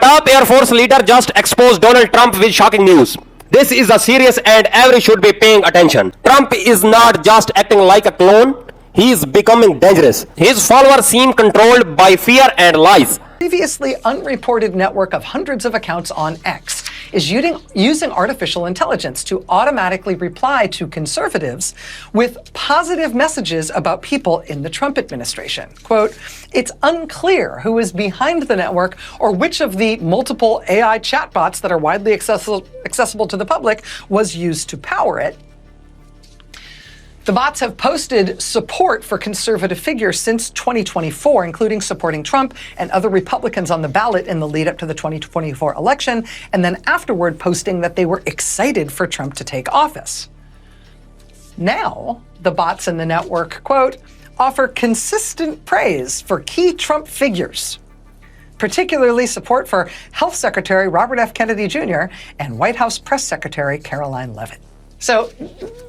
top Air Force leader just exposed Donald Trump with shocking news. This is a serious and everyone should be paying attention. Trump is not just acting like a clone, he is becoming dangerous. His followers seem controlled by fear and lies. Previously unreported network of hundreds of accounts on X is using artificial intelligence to automatically reply to conservatives with positive messages about people in the Trump administration. Quote, it's unclear who is behind the network or which of the multiple AI chatbots that are widely accessible to the public was used to power it. The bots have posted support for conservative figures since 2024, including supporting Trump and other Republicans on the ballot in the lead up to the 2024 election, and then afterward posting that they were excited for Trump to take office. Now, the bots in the network, quote, offer consistent praise for key Trump figures, particularly support for Health Secretary Robert F. Kennedy Jr. and White House Press Secretary Caroline Leavitt. So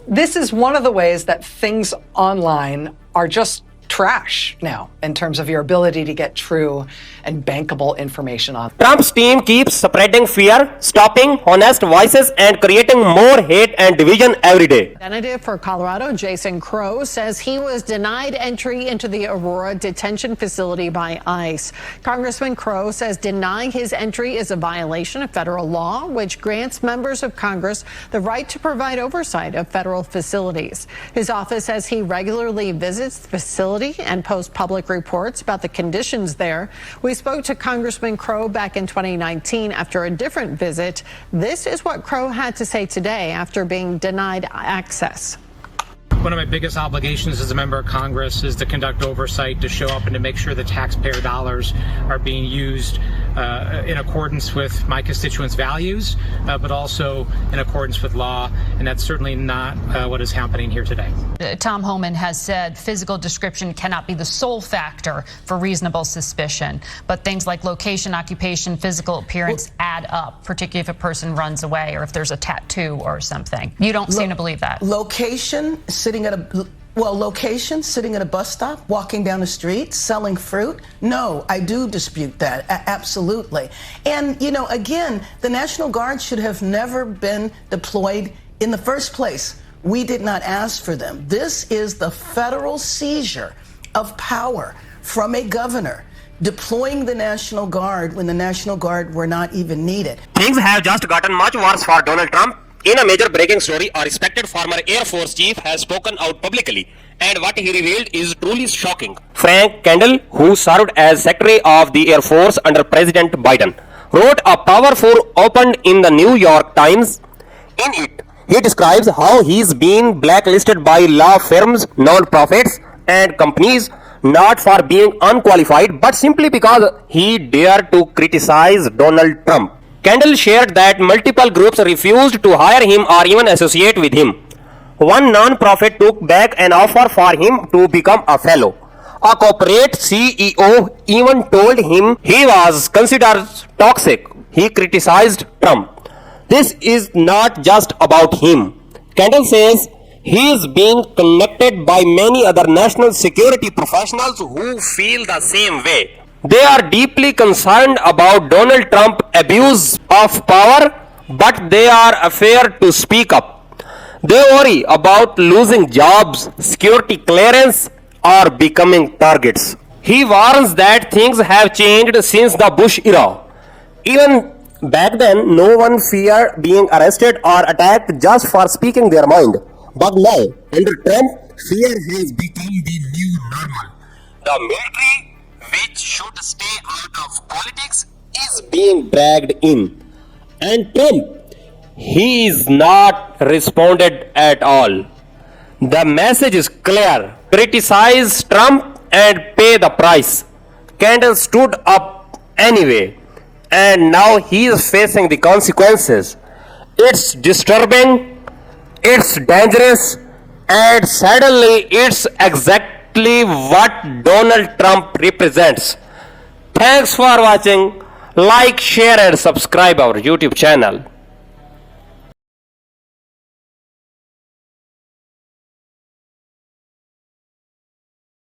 this is one of the ways that things online are just trash now in terms of your ability to get true and bankable information on. Trump's team keeps spreading fear, stopping honest voices, and creating more hate and division every day. Representative for Colorado, Jason Crow, says he was denied entry into the Aurora detention facility by ICE. Congressman Crow says denying his entry is a violation of federal law, which grants members of Congress the right to provide oversight of federal facilities. His office says he regularly visits the facility and posts public reports about the conditions there. We spoke to Congressman Crow back in 2019 after a different visit. This is what Crow had to say today after being denied access. One of my biggest obligations as a member of Congress is to conduct oversight, to show up and to make sure the taxpayer dollars are being used in accordance with my constituents' values, but also in accordance with law. And that's certainly not what is happening here today. Tom Homan has said physical description cannot be the sole factor for reasonable suspicion, but things like location, occupation, physical appearance add up, particularly if a person runs away or if there's a tattoo or something. You don't seem to believe that. Location, sitting at a bus stop, walking down the street, selling fruit. No, I do dispute that. Absolutely. And, you know, again, the National Guard should have never been deployed in the first place. We did not ask for them. This is the federal seizure of power from a governor deploying the National Guard when the National Guard were not even needed. Things have just gotten much worse for Donald Trump. In a major breaking story, a respected former Air Force chief has spoken out publicly, and what he revealed is truly shocking. Frank Kendall, who served as Secretary of the Air Force under President Biden, wrote a powerful op-ed in the New York Times. In it, he describes how he's been blacklisted by law firms, non-profits, and companies, not for being unqualified, but simply because he dared to criticize Donald Trump. Kendall shared that multiple groups refused to hire him or even associate with him. One non-profit took back an offer for him to become a fellow. A corporate CEO even told him he was considered toxic. He criticized Trump. This is not just about him. Kendall says he is being connected by many other national security professionals who feel the same way. They are deeply concerned about Donald Trump's abuse of power, but they are afraid to speak up. They worry about losing jobs, security clearance, or becoming targets. He warns that things have changed since the Bush era. Even back then, no one feared being arrested or attacked just for speaking their mind. But now, under Trump, fear has become the new normal. The military, which should stay out of politics, is being dragged in. And Trump, he is not responded at all. The message is clear. Criticize Trump and pay the price. Kendall stood up anyway, and now he is facing the consequences. It's disturbing, it's dangerous, and suddenly it's exactly what Donald Trump represents. Thanks for watching. Like, share and subscribe our YouTube channel.